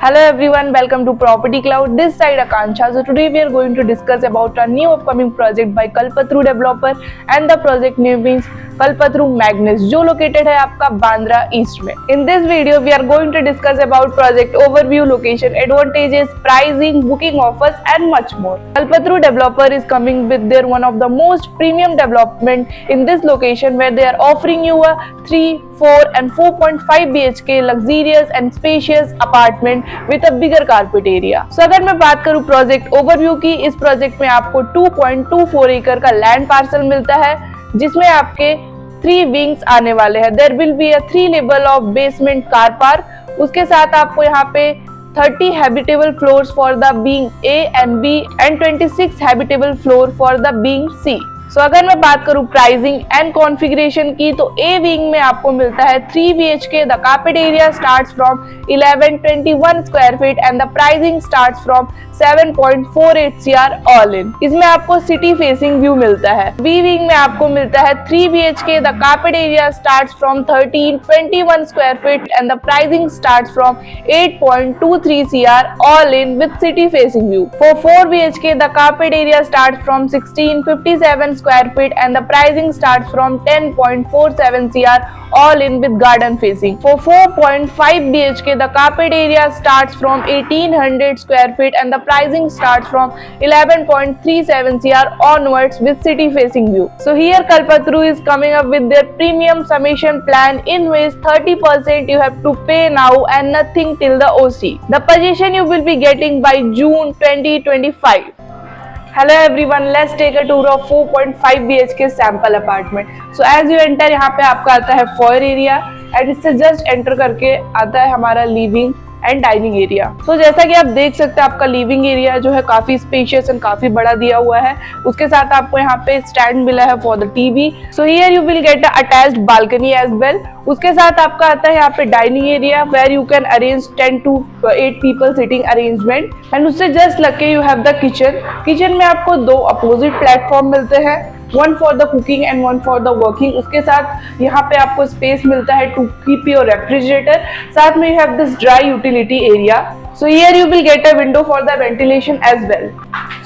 Hello everyone, welcome to Property Cloud. This side Akansha. So today we are going to discuss about a new upcoming project by Kalpataru developer and the project name means Kalpataru Magnus जो located है आपका Bandra east में. In this video we are going to discuss about project overview, location, advantages, pricing, booking offers and much more. Kalpataru developer is coming with their one of the most premium development in this location where they are offering you a 3, 4 and 4.5 BHK luxurious and spacious apartment with a bigger carpet area. So अगर मैं बात करूँ project overview की, इस project में आपको 2.24 एकड़ का लैंड पार्सल मिलता है जिसमें आपके 3 विंग्स आने वाले हैं. There will be a 3 level of basement car park. उसके साथ आपको यहाँ पे 30 habitable floors for the wing A and B and 26 habitable floor for the wing C. So अगर मैं बात करूं प्राइसिंग एंड कॉन्फ़िगरेशन की तो ए विंग में आपको मिलता है 3 BHK. The carpet area starts from 1121 square feet and the pricing starts from 7.48 CR all in. इसमें आपको सिटी फेसिंग व्यू मिलता है. बी विंग में आपको मिलता है 3 BHK. The carpet area starts from 1321 square feet and the pricing starts from 8.23 CR all in with city facing view. For 4 BHK the carpet area starts from 1657 square feet and the pricing starts from 10.47 CR all in with garden facing. For 4.5 BHK the carpet area starts from 1800 square feet and the pricing starts from 11.37 CR onwards with city facing view. So here Kalpataru is coming up with their premium summation plan in which 30% you have to pay now and nothing till the OC. The possession you will be getting by June 2025. Hello everyone, let's take a tour of 4.5 BHK sample apartment. So as you enter यहाँ पे आपका आता है foyer area and इससे just enter करके आता है हमारा living एंड डाइनिंग एरिया. तो जैसा कि आप देख सकते हैं आपका लिविंग एरिया जो है काफी स्पेशियस एंड काफी बड़ा दिया हुआ है. उसके साथ आपको यहाँ पे स्टैंड मिला है for the TV. So here you will get a attached balcony as well. उसके साथ आपका आता है यहाँ पे dining area where you can arrange 10 to 8 people sitting arrangement and उससे जस्ट लग के you have the kitchen. Kitchen में आपको 2 अपोजिट प्लेटफॉर्म मिलते हैं, one for the cooking and one for the working. उसके साथ यहाँ पे आपको स्पेस मिलता है टू कीप योर रेफ्रिजरेटर. साथ में you have this dry utility area. So here you will get a window for the ventilation as well.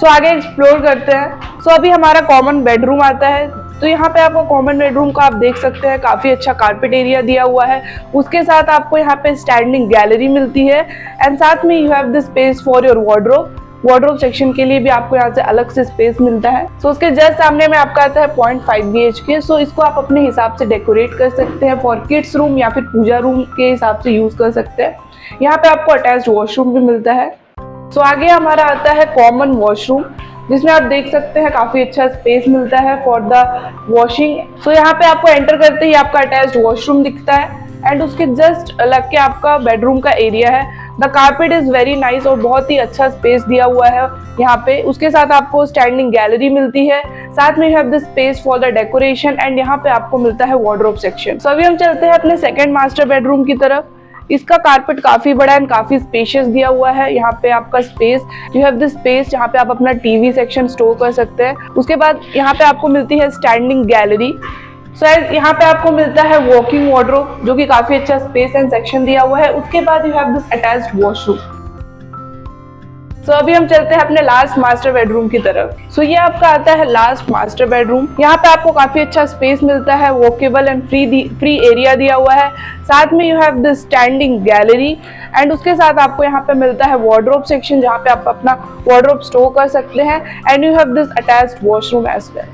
So आगे एक्सप्लोर करते हैं. सो अभी हमारा कॉमन बेडरूम आता है. तो यहाँ पे आपको कॉमन बेडरूम का आप देख सकते हैं काफी अच्छा कारपेट एरिया दिया हुआ है. उसके साथ आपको यहाँ पे स्टैंडिंग गैलरी मिलती है एंड साथ में you have the space for your wardrobe. Wardrobe section के लिए भी आपको यहाँ से अलग से स्पेस मिलता है. सो उसके जस्ट सामने में आपका आता है 0.5 BHK. सो इसको आप अपने हिसाब से डेकोरेट कर सकते हैं फॉर किड्स रूम या फिर पूजा रूम के हिसाब से यूज कर सकते हैं. यहाँ पे आपको अटैच्ड वॉशरूम भी मिलता है. सो आगे हमारा आता है कॉमन वॉशरूम जिसमें आप देख सकते हैं काफी अच्छा स्पेस मिलता है फॉर द वॉशिंग. सो यहाँ पे आपको एंटर करते ही आपका अटैच्ड वॉशरूम दिखता है एंड उसके जस्ट लग के आपका बेडरूम का एरिया है. The carpet is very nice और बहुत ही अच्छा स्पेस दिया हुआ है यहाँ पे. उसके साथ आपको स्टैंडिंग गैलरी मिलती है. साथ में you have the space for the decoration and यहाँ पे आपको मिलता है वार्डरोब सेक्शन. सो अभी हम चलते हैं अपने सेकंड मास्टर बेडरूम की तरफ. इसका कारपेट काफी बड़ा एंड काफी स्पेशियस दिया हुआ है. यहाँ पे आपका space you have this space जहाँ पे आप अपना टीवी सेक्शन स्टोर कर सकते हैं. उसके बाद यहाँ पे आपको मिलती है स्टैंडिंग गैलरी. सो यहाँ पे आपको मिलता है वॉकिंग वार्डरोब जो कि काफी अच्छा स्पेस एंड सेक्शन दिया हुआ है. उसके बाद you have this attached washroom. So अभी हम चलते हैं अपने लास्ट मास्टर बेडरूम की तरफ. सो ये आपका आता है लास्ट मास्टर बेडरूम. यहाँ पे आपको काफी अच्छा स्पेस मिलता है, वॉकेबल एंड फ्री एरिया दिया हुआ है. साथ में you have this standing gallery and उसके साथ आपको यहाँ पे मिलता है वार्डरोब सेक्शन जहाँ पे आप अपना वार्डरोब स्टोर कर सकते हैं and you have this attached washroom as well.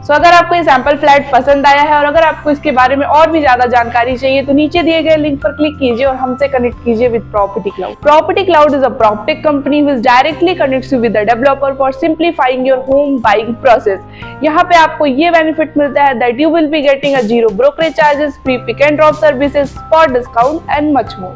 So अगर आपको ये सैंपल फ्लैट पसंद आया है और अगर आपको इसके बारे में और भी ज्यादा जानकारी चाहिए तो नीचे दिए गए लिंक पर क्लिक कीजिए और हमसे कनेक्ट कीजिए with property cloud. Property cloud is a property company which directly connects you with the developer for simplifying your home buying process. यहाँ पे आपको ये बेनिफिट मिलता है that you will be getting a 0 brokerage charges, free pick and drop services, spot discount and much more.